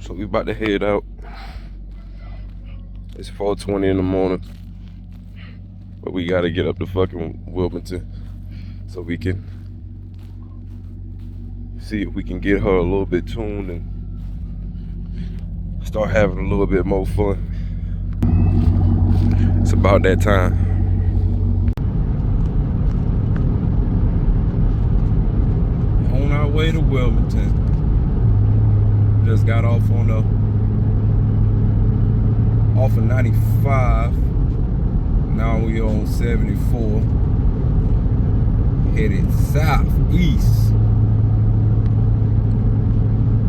So we about to head out. It's 4:20 in the morning, but we gotta get up to fucking Wilmington so we can see if we can get her a little bit tuned and start having a little bit more fun. It's about that time. On our way to Wilmington. Just got off on off of 95. Now we on 74. Headed southeast.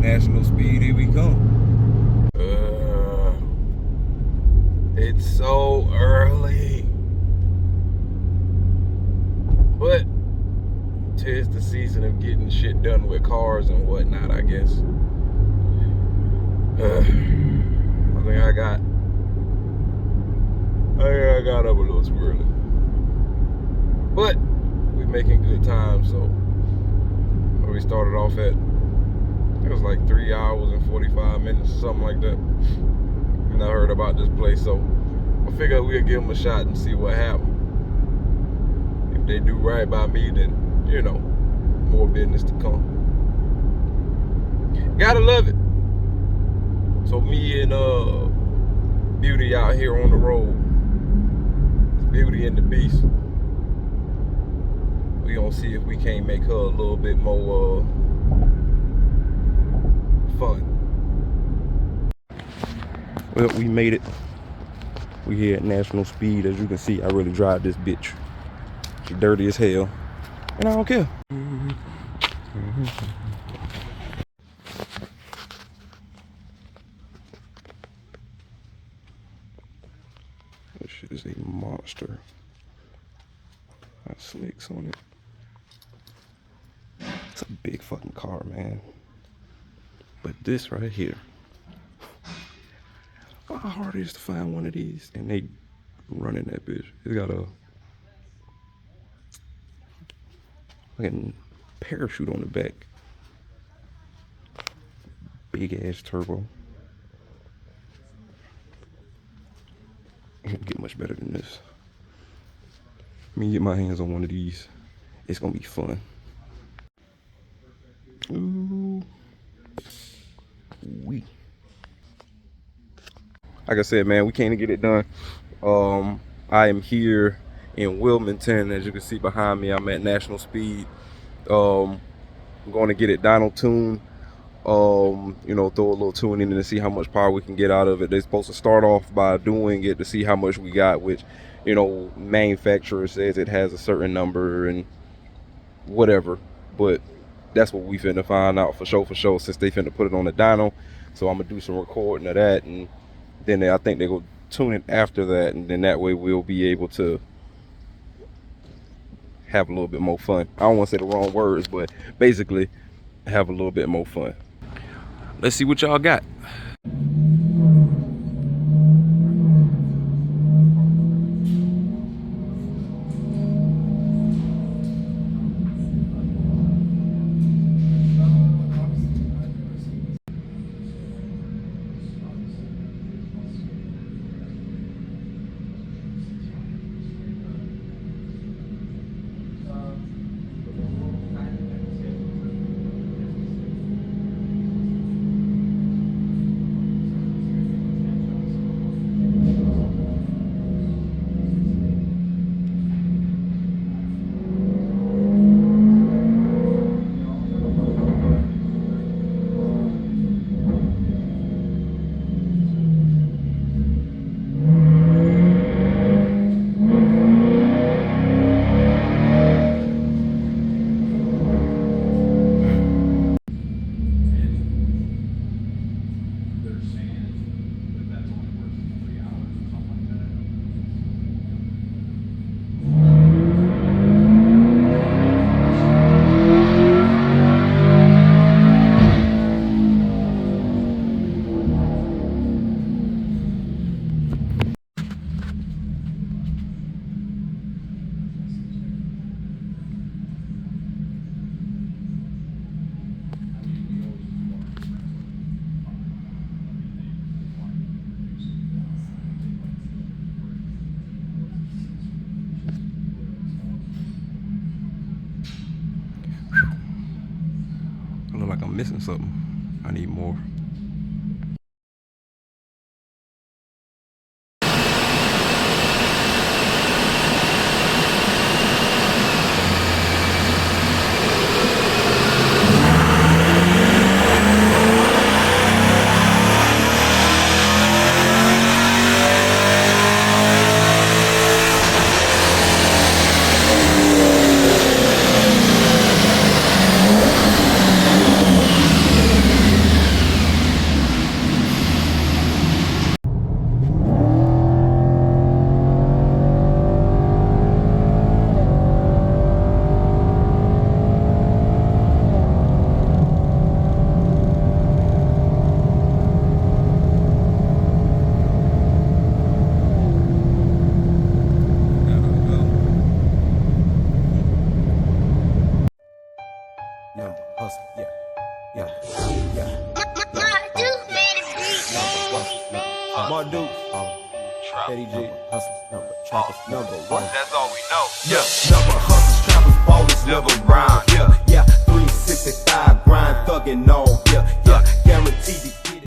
National speed, here we come. It's so early, but 'tis the season of getting shit done with cars and whatnot, I guess. I think I got up a little too early, but we making good time. So where we started off at, it was like 3 hours and 45 minutes, something like that. And I heard about this place, so I figured we'll give them a shot and see what happens. If they do right by me, then, you know, more business to come. Gotta love it. So me and Beauty out here on the road. It's Beauty and the Beast. We gonna see if we can't make her a little bit more fun. Well, we made it. We here at national speed. As you can see, I really drive this bitch. She dirty as hell, and I don't care. This shit is a monster. Got slicks on it. It's a big fucking car, man. But this right here, how hard it is to find one of these, and they running that bitch. It's got a fucking parachute on the back. Big ass turbo. It can't get much better than this. Let me get my hands on one of these. It's gonna be fun. Ooh. Wee. Like I said, man, we can't get it done. I am here in Wilmington. As you can see behind me, I'm at national speed. I'm going to get it dyno tuned. You know, throw a little tuning in to see how much power we can get out of it. They're supposed to start off by doing it to see how much we got, which, you know, manufacturer says it has a certain number and whatever. But that's what we finna find out for sure, since they finna put it on the dyno. So I'm gonna do some recording of that, and then I think they're gonna tune it after that, and then that way we'll be able to have a little bit more fun. I don't want to say the wrong words, but basically have a little bit more fun. Let's see what y'all got. missing something. I need more. That's all we know. Yeah, number hustlers, trappers, ballers live around. Yeah, 365 grind, thugging on.